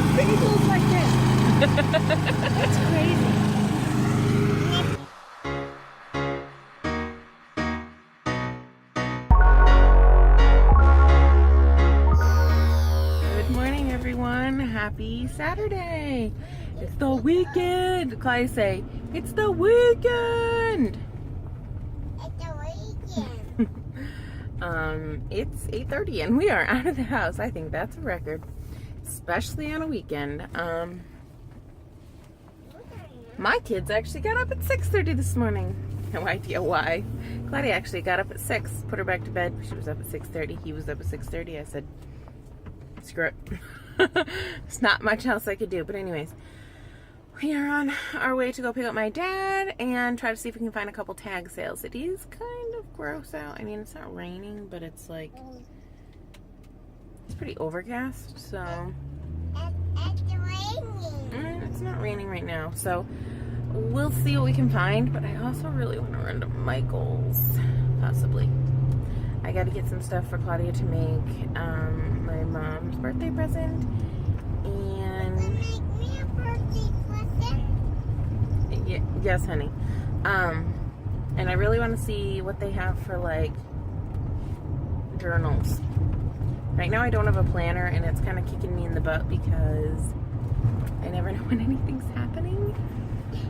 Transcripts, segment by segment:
have bagels like this. That's crazy. Good morning, everyone. Happy Saturday. It's the weekend. Claudia say, it's the weekend. It's 8:30 and we are out of the house. I think that's a record, especially on a weekend. My kids actually got up at 6:30 this morning. No idea why. Claudia actually got up at 6, put her back to bed. She was up at 6:30. He was up at 6:30. I said, screw it. There's not much else I could do. But anyways, we are on our way to go pick up my dad and try to see if we can find a couple tag sales. It is kind of gross out. I mean, it's not raining, but it's like, it's pretty overcast, so. It's raining. It's not raining right now, so we'll see what we can find, but I also really want to run to Michael's, possibly. I got to get some stuff for Claudia to make my mom's birthday present, and Make me a birthday present. yes, honey. And I really want to see what they have for like journals. Right now I don't have a planner, and it's kind of kicking me in the butt because I never know when anything's happening.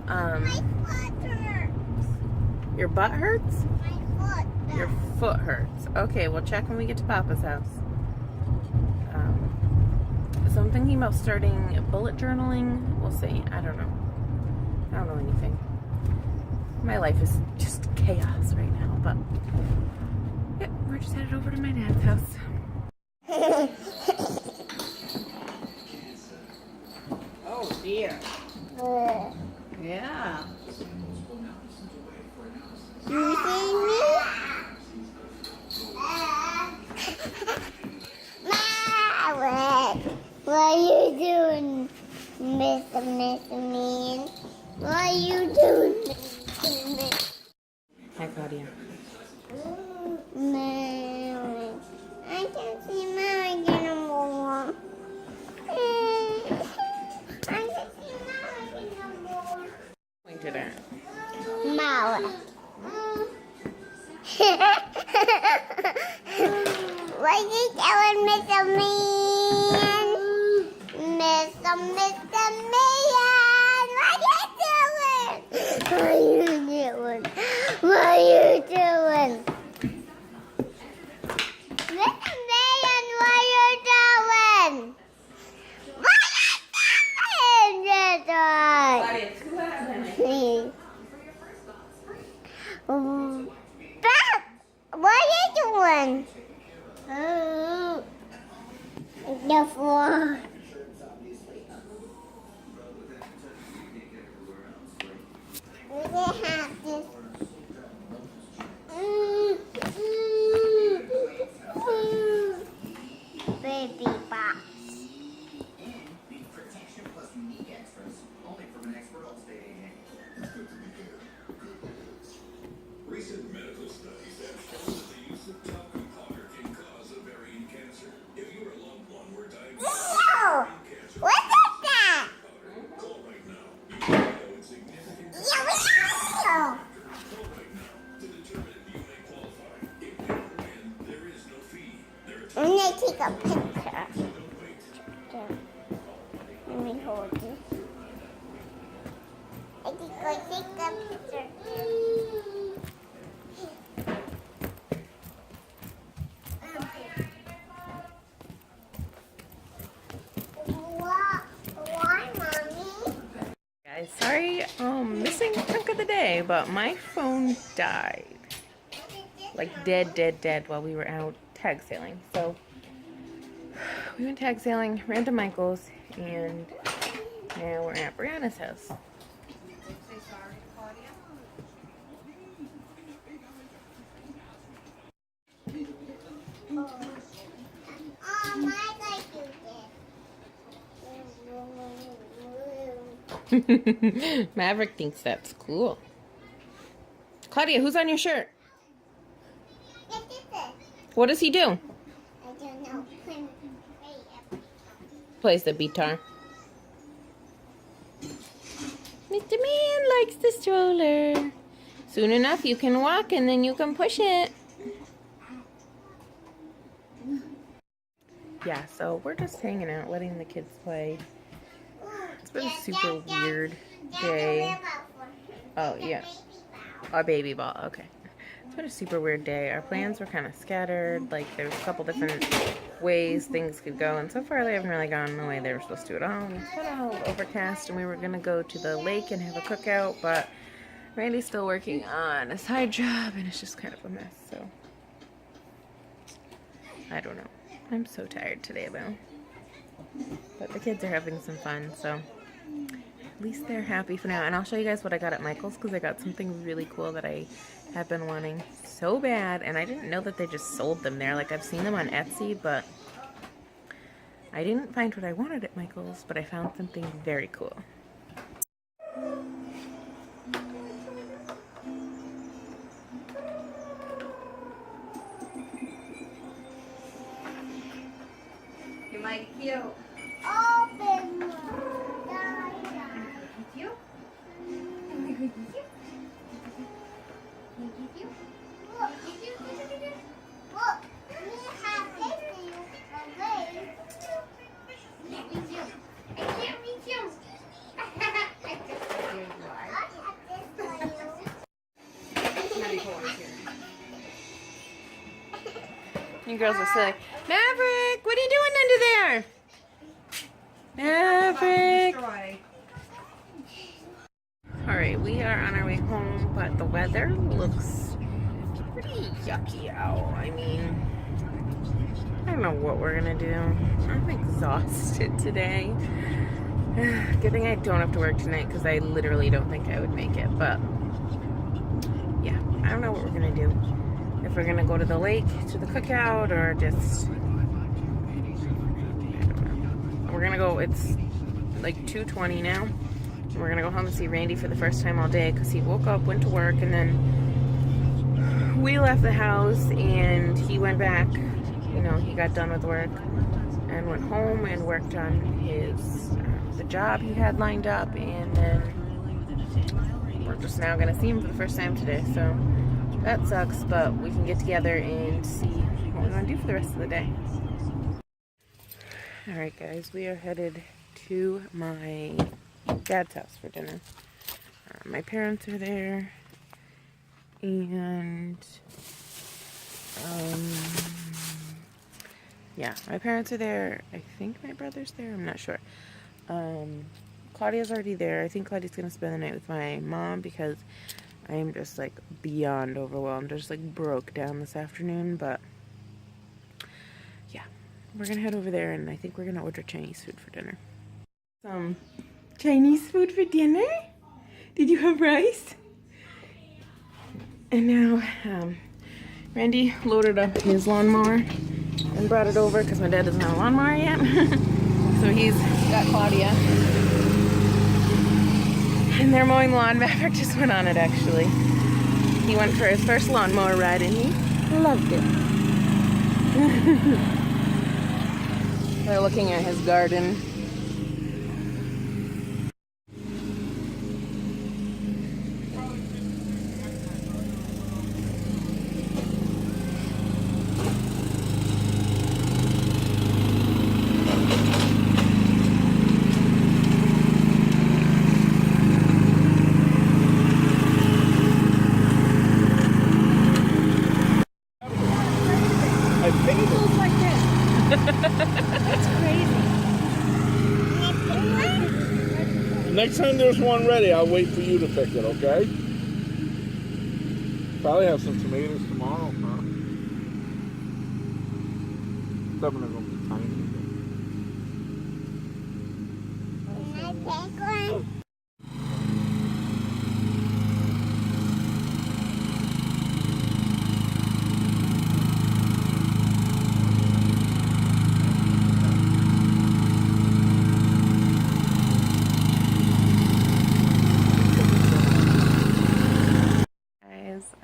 My foot hurts. Your butt hurts? My foot. Your foot hurts. Okay, we'll check when we get to Papa's house. So I'm thinking about starting bullet journaling. We'll see. I don't know. I don't know anything. My life is just chaos right now, but yeah, we're just headed over to my dad's house. Oh dear. Yeah. You see me? Maverick, what are you doing, Mr. Man? What are you doing, Mr. Man? Hi, Claudia. Maverick, I can't see Maverick anymore. I can't see Maverick anymore. Pointed at. Maverick. What are you doing, Mr. Man? Mr. Man, what are you doing? What are you doing? Mr. Man, what are you doing? What are you doing? Claudia, too loud, honey. Beth, what are you doing? The floor. We can have this. Baby box. Recent medical studies have shown that the use of talcum powder can cause ovarian cancer. If you're a loved one were diagnosed with No! ovarian cancer, What is that? call right now. You know it's significant. Yeah, we know. Call right now to determine if you may qualify. If you win, there is no fee. There are I'm gonna take a picture. don't wait. Okay. Let me hold it. I think I'll take a picture. Why, Mommy? Guys, sorry, missing chunk of the day, but my phone died. Like dead while we were out tag sailing. So we went tag sailing, ran to Michael's, and now we're at Brianna's house. I like you Maverick thinks that's cool. Claudia, who's on your shirt? What does he do? I don't know. Plays the guitar. stroller. Soon enough you can walk and then you can push it. Yeah, so we're just hanging out, letting the kids play. It's been a super weird day. Oh, yeah. A baby ball, okay. It's been a super weird day. Our plans were kind of scattered. Like, there was a couple different ways things could go, and so far they haven't really gone the way they were supposed to at all. And it's kind of overcast, and we were going to go to the lake and have a cookout, but Randy's still working on a side job, and it's just kind of a mess, so I don't know. I'm so tired today, though. But the kids are having some fun, so at least they're happy for now. And I'll show you guys what I got at Michael's, because I got something really cool that I have been wanting so bad, and I didn't know that they just sold them there. Like, I've seen them on Etsy, but I didn't find what I wanted at Michael's, but I found something very cool. You're mighty cute. Open your You? Am I good with you? Thank you. Look, we have taken you away. Can't reach you. I can't reach you. There you I are. have this for you. Let me hold it here. You girls are silly. Maverick, what are you doing under there? Maverick. Destroy. Alright, we are on our way home, but the weather looks pretty yucky out. I mean, I don't know what we're gonna do. I'm exhausted today. Good thing I don't have to work tonight, because I literally don't think I would make it. But yeah, I don't know what we're gonna do. If we're gonna go to the lake, to the cookout, or just, I don't know. We're gonna go, it's like 2:20 now. We're gonna go home and see Randy for the first time all day, because he woke up, went to work, and then we left the house and he went back. You know, he got done with work and went home and worked on his the job he had lined up, and then we're just now gonna see him for the first time today. So that sucks, but we can get together and see what we want to do for the rest of the day. Alright guys, we are headed to my dad's house for dinner. My parents are there, and yeah, my parents are there. I think my brother's there, I'm not sure. Claudia's already there. I think Claudia's gonna spend the night with my mom, because I am just like beyond overwhelmed. Just like broke down this afternoon, but yeah, we're gonna head over there, and I think we're gonna order Chinese food for dinner. Some Chinese food for dinner? Did you have rice? And now Randy loaded up his lawnmower and brought it over, because my dad doesn't have a lawnmower yet. So he's got Claudia. And they're mowing the lawn. Maverick just went on it, actually. He went for his first lawnmower ride and he loved it. They're looking at his garden. Next time there's one ready, I'll wait for you to pick it, okay? Probably have some tomatoes tomorrow, huh? Some of them will be tiny. Can I take one?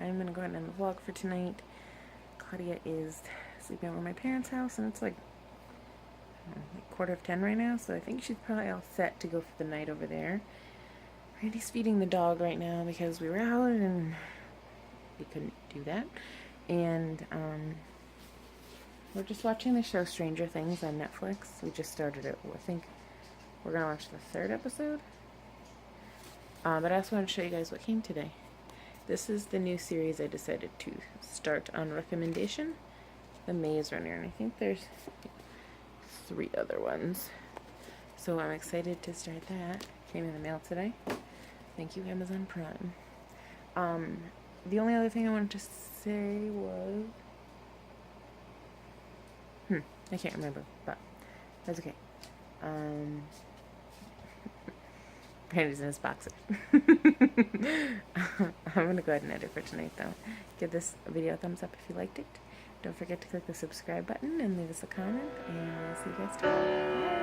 I'm gonna go ahead and end the vlog for tonight. Claudia is sleeping over at my parents' house, and it's like, I don't know, like 9:45 right now, so I think she's probably all set to go for the night over there. Randy's feeding the dog right now because we were out and we couldn't do that. And we're just watching the show Stranger Things on Netflix. We just started it. I think we're going to watch the 3rd episode. But I also want to show you guys what came today. This is the new series I decided to start on recommendation. The Maze Runner. And I think there's 3 other ones. So I'm excited to start that. Came in the mail today. Thank you, Amazon Prime. The only other thing I wanted to say was... I can't remember, but that's okay. Randy's in his boxer. I'm gonna go ahead and edit for tonight, though. Give this video a thumbs up if you liked it. Don't forget to click the subscribe button and leave us a comment, and we'll see you guys tomorrow. Bye.